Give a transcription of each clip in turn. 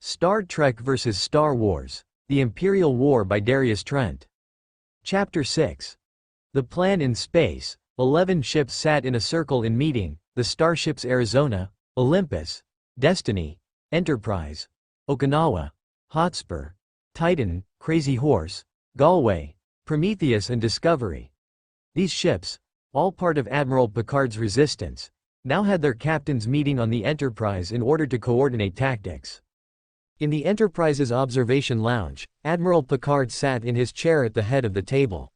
Star Trek vs. Star Wars, The Imperial War by Darius Trent. Chapter 6. The Plan in Space. 11 ships sat in a circle in meeting, the starships Arizona, Olympus, Destiny, Enterprise, Okinawa, Hotspur, Titan, Crazy Horse, Galway, Prometheus and Discovery. These ships, all part of Admiral Picard's resistance, now had their captains meeting on the Enterprise in order to coordinate tactics. In the Enterprise's observation lounge, Admiral Picard sat in his chair at the head of the table.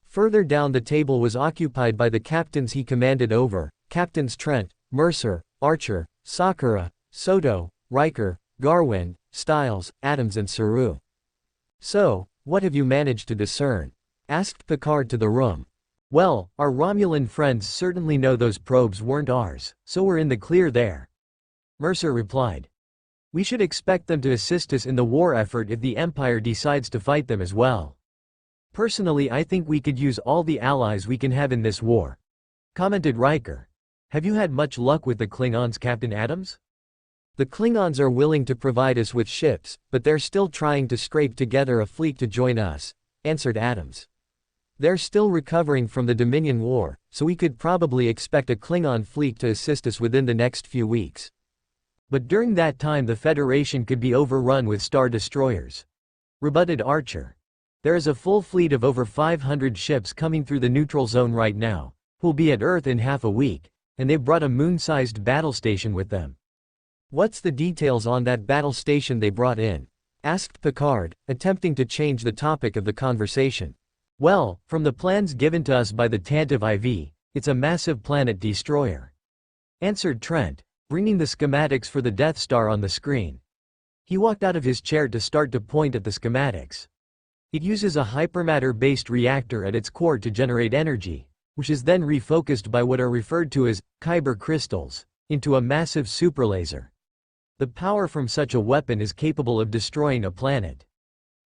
Further down the table was occupied by the captains he commanded over, Captains Trent, Mercer, Archer, Sakura, Soto, Riker, Garwin, Stiles, Adams and Saru. "So, what have you managed to discern?" asked Picard to the room. "Well, our Romulan friends certainly know those probes weren't ours, so we're in the clear there," Mercer replied. "We should expect them to assist us in the war effort if the Empire decides to fight them as well. Personally, I think we could use all the allies we can have in this war," commented Riker. "Have you had much luck with the Klingons, Captain Adams?" "The Klingons are willing to provide us with ships, but they're still trying to scrape together a fleet to join us," answered Adams. "They're still recovering from the Dominion War, so we could probably expect a Klingon fleet to assist us within the next few weeks. But during that time the Federation could be overrun with star destroyers," rebutted Archer. "There is a full fleet of over 500 ships coming through the neutral zone right now, who'll be at Earth in half a week, and they've brought a moon-sized battle station with them." "What's the details on that battle station they brought in?" asked Picard, attempting to change the topic of the conversation. "Well, from the plans given to us by the Tantive IV, it's a massive planet destroyer," answered Trent, bringing the schematics for the Death Star on the screen. He walked out of his chair to start to point at the schematics. It uses a hypermatter-based reactor at its core to generate energy, which is then refocused by what are referred to as Kyber crystals, into a massive superlaser. The power from such a weapon is capable of destroying a planet.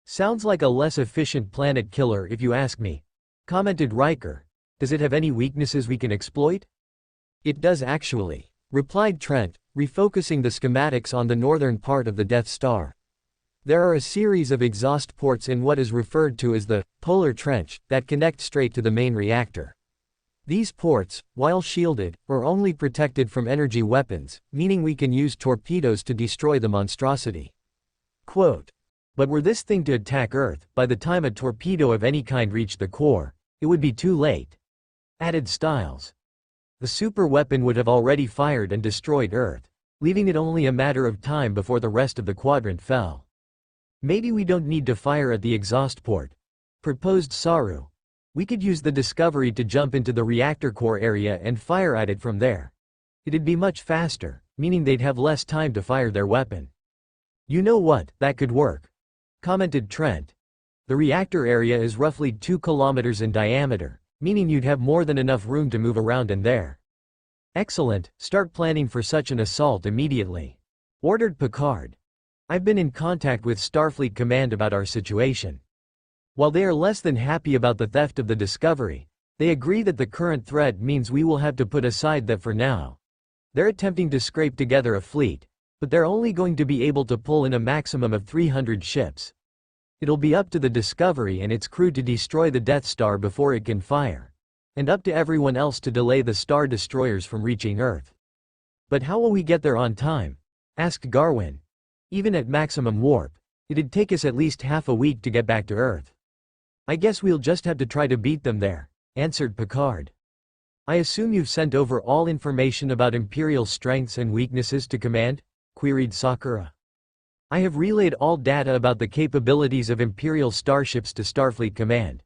"Sounds like a less efficient planet killer if you ask me," commented Riker. "Does it have any weaknesses we can exploit?" "It does actually," replied Trent, refocusing the schematics on the northern part of the Death Star. "There are a series of exhaust ports in what is referred to as the polar trench that connect straight to the main reactor. These ports, while shielded, are only protected from energy weapons, meaning we can use torpedoes to destroy the monstrosity." Quote, "But were this thing to attack Earth, by the time a torpedo of any kind reached the core, it would be too late," added Stiles. "The super weapon would have already fired and destroyed Earth, leaving it only a matter of time before the rest of the quadrant fell." "Maybe we don't need to fire at the exhaust port," proposed Saru. "We could use the Discovery to jump into the reactor core area and fire at it from there. It'd be much faster, meaning they'd have less time to fire their weapon." "You know what, that could work," commented Trent. "The reactor area is roughly 2 kilometers in diameter, meaning you'd have more than enough room to move around in there." "Excellent, start planning for such an assault immediately," ordered Picard. "I've been in contact with Starfleet Command about our situation. While they are less than happy about the theft of the Discovery, they agree that the current threat means we will have to put aside that for now. They're attempting to scrape together a fleet, but they're only going to be able to pull in a maximum of 300 ships. It'll be up to the Discovery and its crew to destroy the Death Star before it can fire, and up to everyone else to delay the Star Destroyers from reaching Earth." "But how will we get there on time?" asked Garwin. "Even at maximum warp, it'd take us at least half a week to get back to Earth." "I guess we'll just have to try to beat them there," answered Picard. "I assume you've sent over all information about Imperial strengths and weaknesses to Command?" queried Sakura. "I have relayed all data about the capabilities of Imperial starships to Starfleet Command,"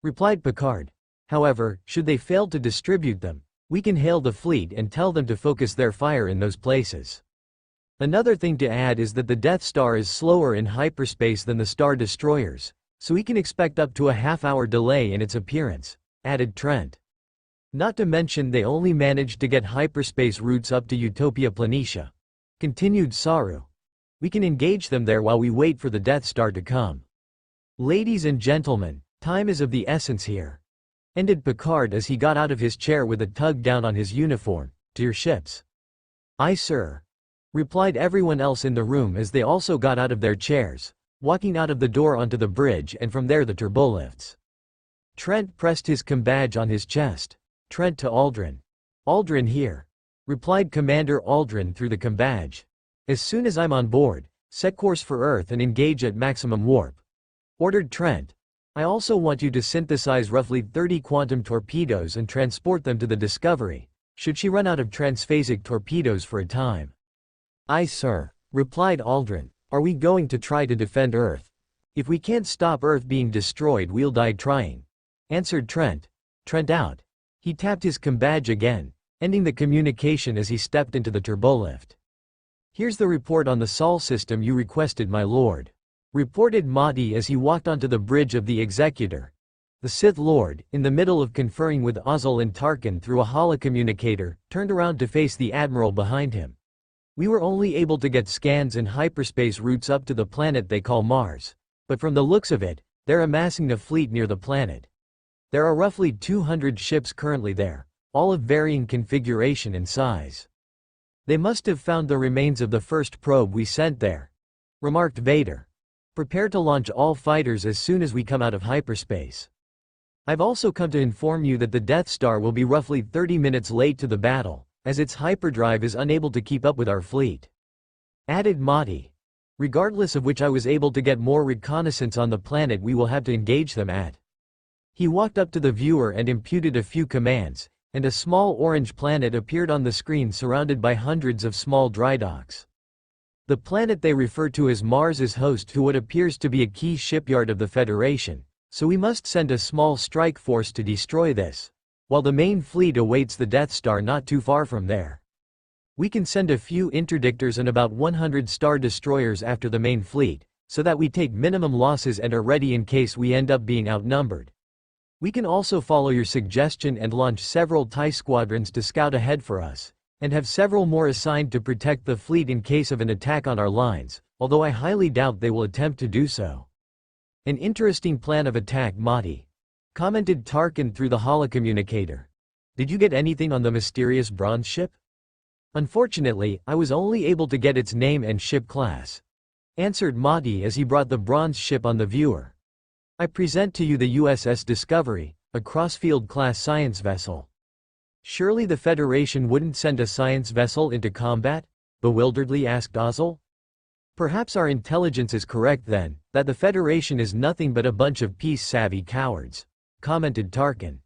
replied Picard. "However, should they fail to distribute them, we can hail the fleet and tell them to focus their fire in those places. Another thing to add is that the Death Star is slower in hyperspace than the Star Destroyers, so we can expect up to a half-hour delay in its appearance," added Trent. "Not to mention they only managed to get hyperspace routes up to Utopia Planitia," continued Saru. "We can engage them there while we wait for the Death Star to come. Ladies and gentlemen, time is of the essence here," ended Picard as he got out of his chair with a tug down on his uniform. "To your ships." "Aye, sir." replied everyone else in the room as they also got out of their chairs, walking out of the door onto the bridge and from there the turbolifts. Trent pressed his badge on his chest. Trent to Aldrin. Aldrin here, replied Commander Aldrin through the badge. As soon as I'm on board, set course for Earth and engage at maximum warp, ordered Trent. I also want you to synthesize roughly 30 quantum torpedoes and transport them to the Discovery, should she run out of transphasic torpedoes for a time. Aye, sir, replied Aldrin. Are we going to try to defend Earth? If we can't stop Earth being destroyed, we'll die trying, answered Trent. Trent out. He tapped his badge again, ending the communication as he stepped into the turbolift. Here's the report on the Sol system you requested, my lord, reported Mahdi as he walked onto the bridge of the Executor. The Sith Lord, in the middle of conferring with Ozzel and Tarkin through a holocommunicator, turned around to face the Admiral behind him. We were only able to get scans and hyperspace routes up to the planet they call Mars, but from the looks of it, they're amassing a fleet near the planet. There are roughly 200 ships currently there, all of varying configuration and size. They must have found the remains of the first probe we sent there, remarked Vader. Prepare to launch all fighters as soon as we come out of hyperspace. I've also come to inform you that the Death Star will be roughly 30 minutes late to the battle, as its hyperdrive is unable to keep up with our fleet, added Mahdi. Regardless of which, I was able to get more reconnaissance on the planet we will have to engage them at. He walked up to the viewer and imputed a few commands, and a small orange planet appeared on the screen surrounded by hundreds of small dry docks. The planet they refer to as Mars is host to what appears to be a key shipyard of the Federation, so we must send a small strike force to destroy this, while the main fleet awaits the Death Star not too far from there. We can send a few interdictors and about 100 Star Destroyers after the main fleet, so that we take minimum losses and are ready in case we end up being outnumbered. We can also follow your suggestion and launch several TIE squadrons to scout ahead for us, and have several more assigned to protect the fleet in case of an attack on our lines, although I highly doubt they will attempt to do so. An interesting plan of attack, Mahdi, commented Tarkin through the holocommunicator. Did you get anything on the mysterious bronze ship? Unfortunately, I was only able to get its name and ship class, answered Mahdi as he brought the bronze ship on the viewer. I present to you the USS Discovery, a Crossfield-class science vessel. Surely the Federation wouldn't send a science vessel into combat? Bewilderedly asked Ozzel. Perhaps our intelligence is correct then, that the Federation is nothing but a bunch of peace-savvy cowards, commented Tarkin.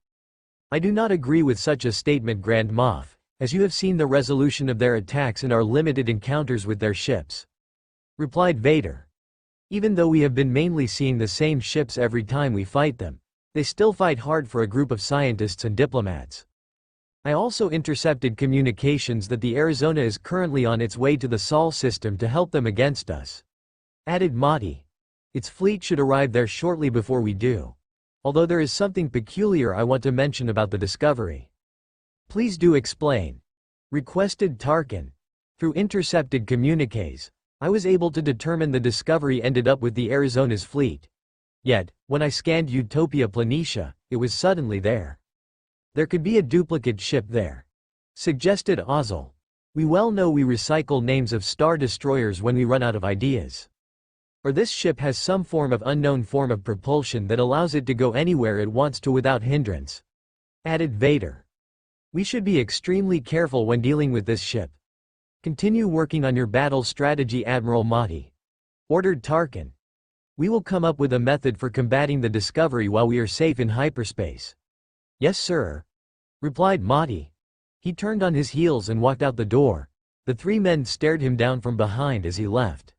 I do not agree with such a statement, Grand Moff, as you have seen the resolution of their attacks in our limited encounters with their ships, replied Vader. Even though we have been mainly seeing the same ships every time we fight them, they still fight hard for a group of scientists and diplomats. I also intercepted communications that the Arizona is currently on its way to the Sol system to help them against us, added Mahdi. Its fleet should arrive there shortly before we do. Although there is something peculiar I want to mention about the Discovery. Please do explain, requested Tarkin. Through intercepted communiques, I was able to determine the Discovery ended up with the Arizona's fleet. Yet, when I scanned Utopia Planitia, it was suddenly there. There could be a duplicate ship there, suggested Ozzel. We well know we recycle names of Star Destroyers when we run out of ideas. Or this ship has some form of unknown form of propulsion that allows it to go anywhere it wants to without hindrance, added Vader. We should be extremely careful when dealing with this ship. Continue working on your battle strategy, Admiral Mahdi, ordered Tarkin. We will come up with a method for combating the Discovery while we are safe in hyperspace. Yes, sir, replied Mahdi. He turned on his heels and walked out the door. The three men stared him down from behind as he left.